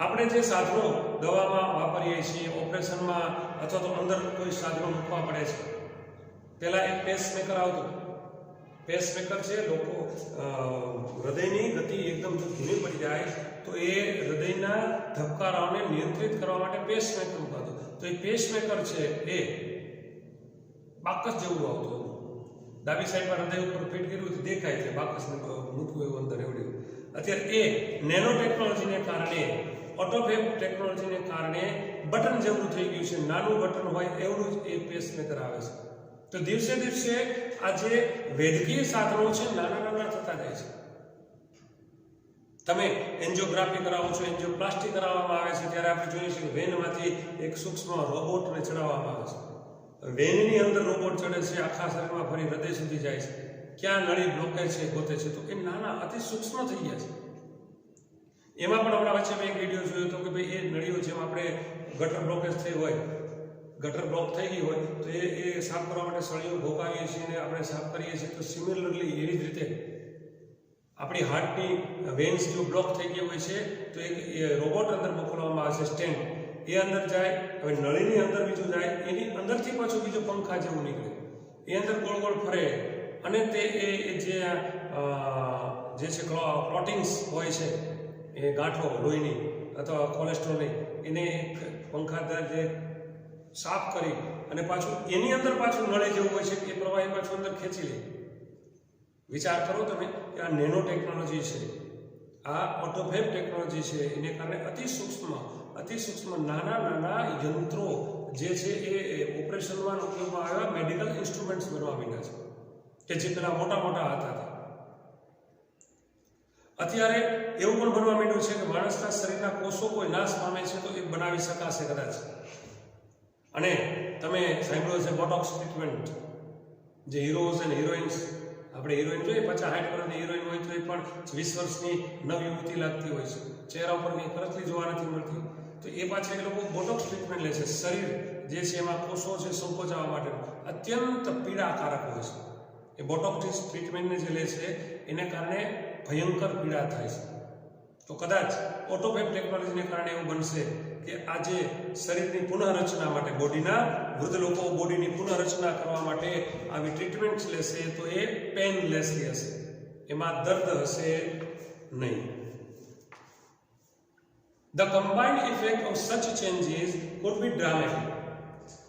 આપણે જે સાધનો દવામાં વાપરીએ છીએ, ઓપરેશનમાં અથવા તો અંદર કોઈ સાધનો મૂકવા પડે છે. પહેલા એક પેસમેકર આવતું. પેસમેકર છે, લોકો હૃદયની ગતિ એકદમ જો ધીમી પડી જાય તો એ હૃદયના ધબકારાઓને નિયંત્રિત કરવા માટે પેસમેકર મૂકાતું. તો એ પેસમેકર છે એ બાકસ જેવું આવતું. ડાબી સાઈડમાં હૃદય ઉપર ફિટ કર્યું તો દેખાય છે બાકસને મૂકવું એવું અંદર એવડું. અત્યારે એ નેનો ટેકનોલોજીને કારણે, ઓટોફેબ ટેકનોલોજીને કારણે બટન જેવું થઈ ગયું છે. નાનું બટન હોય એવું જ એ પેસમેકર આવે છે. તો દિવસે દિવસે આ જે વૈદ્યકીય સાધનો છે નાના નાના થતા જાય છે. તમે એન્જિયોગ્રાફી કરાવો છો, એન્જિયોપ્લાસ્ટી કરાવવામાં આવે છે ત્યારે આપણે જોઈએ છીએ કે વેનમાંથી એક સૂક્ષ્મ રોબોટને ચડાવવામાં આવે છે. વેનની અંદર રોબોટ ચડે છે, આખા શરીરમાં ફરી હૃદય સુધી જાય છે. ક્યાં નળી બ્લોકેજ છે ગોતે છે. તો એ નાના અતિ સૂક્ષ્મ થઈ ગયા છે. એમાં પણ હમણાં વચ્ચે મેં એક વિડીયો જોયો હતો કે ભાઈ એ નળીઓ જેમ આપણે ગટર બ્લોકેજ થઈ હોય, ગટર બ્લોક થઈ ગઈ હોય તો એ સાફ કરવા માટે સળીઓ ભોકાવીએ છીએ અને આપણે સાફ કરીએ છીએ. તો સિમિલરલી એવી જ રીતે આપણી હાર્ટની વેન્સ જો બ્લોક થઈ ગઈ હોય છે તો એક રોબોટ અંદર મોકલવામાં આવે છે, સ્ટેન્ડ. એ અંદર જાય, હવે નળીની અંદર બીજું જાય, એની અંદરથી પાછું બીજો પંખા જેવું નીકળે, એ અંદર ગોળ ગોળ ફરે અને તે જે છે ક્લોટિંગ્સ હોય છે, એ ગાંઠો લોહીની અથવા કોલેસ્ટ્રોલની, એને એક પંખા જે સાફ કરી અને પાછું એની અંદર પાછું નળી જેવું હોય છે એ પ્રવાહી પાછું અંદર ખેંચી લે. વિચાર કરો તમે કે આ નેનો ટેકનોલોજી છે, આ ઓટોફેબ ટેકનોલોજી છે, એને કારણે અતિ સૂક્ષ્મ નાના નાના યંત્રો જે છે એ ઓપરેશનમાં ઉપયોગમાં આવ્યા મેડિકલ ઇન્સ્ટ્રુમેન્ટ્સ બનવા માંડ્યા છે કે જે પેલા મોટા મોટા હતા. અત્યારે એવું પણ બનવા માંડ્યું છે કે માણસના શરીરના કોષો કોઈ નાશ પામે છે તો એ બનાવી શકાશે કદાચ. અને તમે સાંભળ્યું છે બોટોક્સ ટ્રીટમેન્ટ, જે હીરોઝ અને હિરોઈન્સ, આપણે હિરોઈન જોઈએ 50-60 વર્ષની હિરોઈન હોય તો એ પણ 20 વર્ષની નવયુવતી લાગતી હોય છે, ચહેરા ઉપર કંઈ કરતલી જોવા નથી મળતી. તો એ પાછળ એ લોકો બોટોક્સ ટ્રીટમેન્ટ લે છે. શરીર જે છે એમાં કોષો છે સંકોચાવવા માટે અત્યંત પીડાકારક હોય છે. એ બોટોક્સ ટ્રીટમેન્ટને જે લે છે એને કારણે ભયંકર પીડા થાય છે. તો કદાચ ઓટોફેબ ટેકનોલોજીને કારણે એવું બનશે કે આજે શરીરની પુનઃરચના માટે, વૃદ્ધ લોકો બોડીની પુનઃરચના કરવા માટે આવી ટ્રીટમેન્ટ લેશે તો એ પેનલેસલી હશે, એમાં દર્દ હશે નહીં. The combined effect of such changes could be dramatic.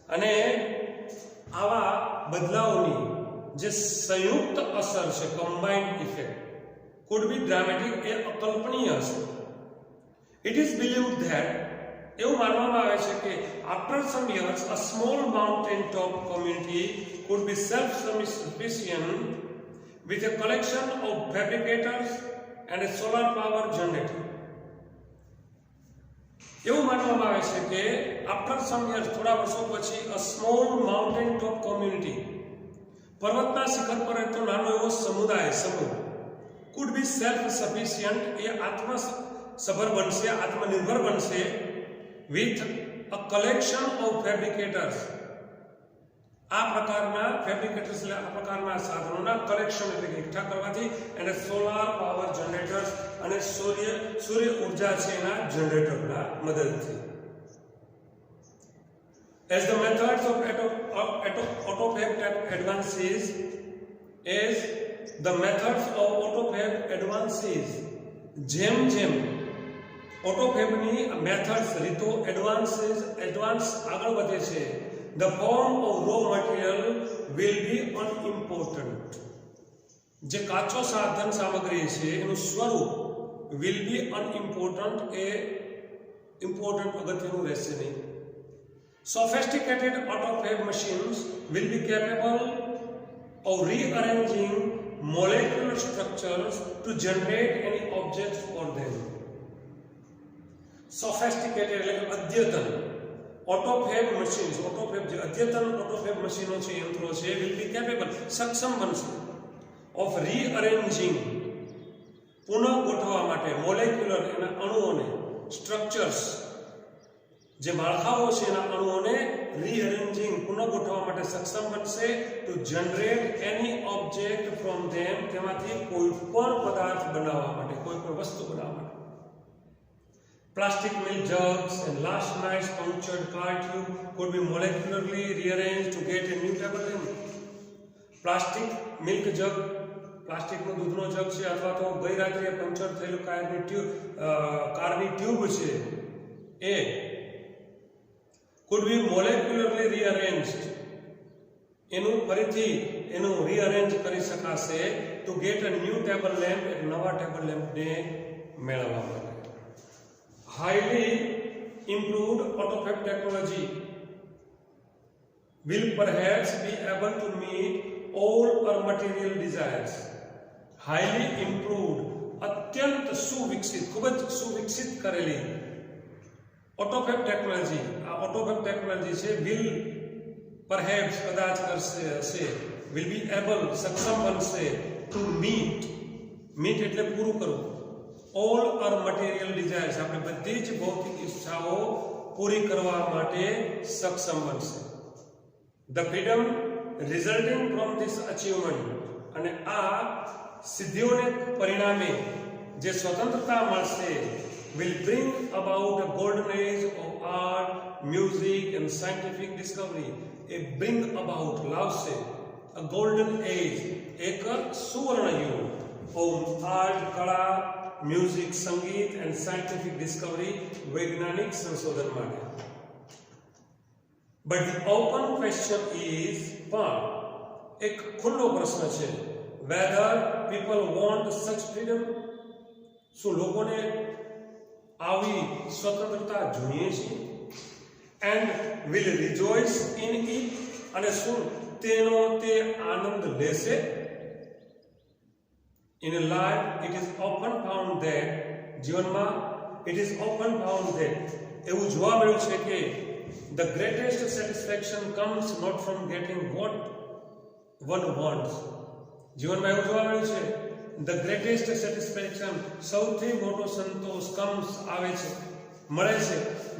અને આવા બદલાવની જે સંયુક્ત અસર છે, combined effect, could be dramatic, એ અકલ્પનીય હશે. It is believed that, એવું માનવામાં આવે છે કે after some years a small mountain top community could be self-sufficient with a collection of fabricators and a solar power generator. એવું માનવામાં આવે છે કે after some years, થોડા વર્ષો પછી, a small mountain top community, પર્વતના શિખર પર રહેતો નાનો એવો સમૂહ could be self-sufficient, એ આત્મસભર બનશે, આત્મનિર્ભર બનશે, with a collection of fabricators. આ પ્રકારના ફેબ્રિકેટર્સ એટલે આ પ્રકારના સાધનોના કલેક્શન એટલે કે એકઠા કરવાથી, અને સોલાર પાવર જનરેટર્સ અને સૂર્ય ઉર્જા છે એના જનરેટરના મદદથી. As the methods of AutoFab advances, જેમ AutoFabની મેથડ્સ રીતો એડવાન્સ આગળ વધે છે, the form of raw material will be unimportant. જે કાચો સાધન સામગ્રી છે એનું સ્વરૂપ will be unimportant, A important અગત્યનું રહેશે નહીં. Sophisticated AutoFab machines will be capable of rearranging molecular structures to generate any objects for them. Sophisticated એટલે કે અદ્યતન AutoFab machines, જે અદ્યતન AutoFab મશીનો છે, યંત્રો છે, will be capable, સક્ષમ બનશે, of rearranging, પુનઃ ગોઠવવા માટે, મોલેક્યુલર એના અણુઓને, સ્ટ્રક્ચર્સ જે માળખાઓ છે એના અણુઓને રીઅરેન્જિંગ પુનઃ ગોઠવવા માટે સક્ષમ બનશે, to generate any object from them, તેમાંથી કોઈ પણ પદાર્થ બનાવવા માટે, કોઈ પણ વસ્તુ બનાવવા માટે. Plastic milk jugs and last night's punctured car tube could be molecularly rearranged to get a new table lamp. Plastic milk jug, પ્લાસ્ટિકનો દૂધનો જગ છે, અથવા તો ગઈ રાત્રે પંચર થયેલું કારની ટ્યુબ છે, એ could be molecularly rearranged, એનું રીઅરેન્જ કરી શકાશે, to get a new table lamp, એક નવા ટેબલ લેમ્પને મેળવવા માટે. Highly improved AutoFab technology will perhaps be able to meet all our material desires. Highly improved, અત્યંત સુવિકસિત, ખૂબ જ સુવિકસિત કરેલી AutoFab ટેકનોલોજી, આ AutoFab ટેકનોલોજી છે, will perhaps કદાચ કરશે, will be able સક્ષમ બનશે, to meet એટલે પૂરું કરવું, all our material desires, આપણે બધી જ ભૌતિક ઈચ્છાઓ પૂરી કરવા માટે સક્ષમ બનશે. The freedom resulting from this achievement, અને આ સિદ્ધિઓને પરિણામે જે સ્વતંત્રતા મળશે, will bring about a golden age of art, music and scientific discovery. A bring about લાવશે a golden age, એક સુવર્ણ યુગ, of art, કળા, મ્યુઝિક, સંગીત and scientific discovery, વૈજ્ઞાનિક સંશોધન માટે. But the open question is, પણ એક ખુલ્લો પ્રશ્ન છે, whether people want such freedom, શું લોકોને આવી સ્વતંત્રતા જોઈએ છે, and will rejoice in it, અને શું તેનો તે આનંદ લેશે. In life it is often found that, જીવનમાં it is often found that, એવું જોવા મળ્યું છે કે the greatest satisfaction comes not from getting what one wants. જીવનમાં એવું જોવા મળ્યું છે, the greatest satisfaction, સૌથી મોટો સંતોષ, comes આવે છે, મળે છે,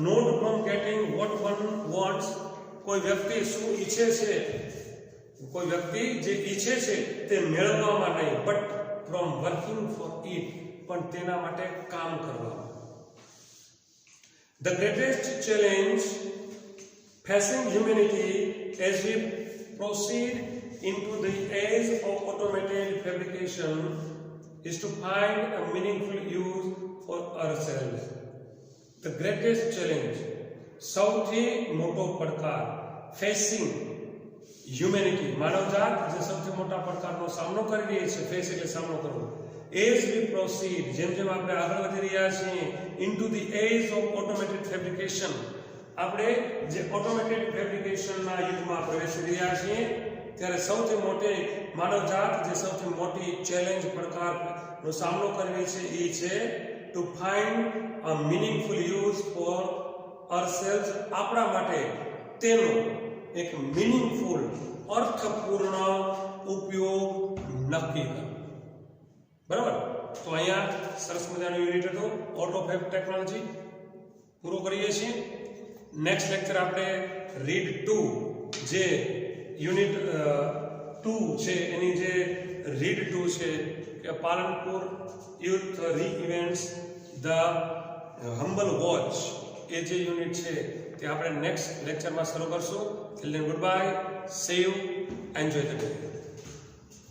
not from getting what one wants, કોઈ વ્યક્તિ શું ઈચ્છે છે, કોઈ વ્યક્તિ જે ઈચ્છે છે તે મેળવવામાં નહીં, but from working for it, પણ તેના માટે કામ કરવામાં. The greatest challenge facing humanity as we proceed into the age of automated fabrication is to find a meaningful use for ourselves. The greatest challenge, સૌથી મોટો પડકાર, facing humanity, માનવજાત જે સૌથી મોટા પડકારનો સામનો કરી રહી છે, ફેસ એટલે સામનો કરવો, as we proceed, જેમ આપણે આગળ વધી રહ્યા છીએ, into the age of automated fabrication, આપણે જે ઓટોમેટેડ ફેબ્રિકેશનના યુગમાં પ્રવેશી રહ્યા છીએ, ત્યારે સૌથી મોટી માનવજાત જે સૌથી મોટી ચેલેન્જ, પડકારનો સામનો કરી રહી છે, એ છે to find a meaningful use for ourselves, આપણા માટે તેનો એક મીનિંગફુલ, અર્થપૂર્ણ ઉપયોગ નક્કી કરો. બરાબર? તો અહીંયા સરસ મજાનું યુનિટ હતું AutoFab ટેકનોલોજી, પૂરો કરીએ છીએ. નેક્સ્ટ લેક્ચર આપણે રીડ 2, જે યુનિટ 2 છે, એની જે રીડ 2 છે કે પાલનપુર યુથ રી ઇવેન્ટ્સ ધ હમ્બલ વોચ, એ જે યુનિટ છે તે આપણે નેક્સ્ટ લેક્ચરમાં શરૂ કરશું. Till then good bye, C you, enjoy the day.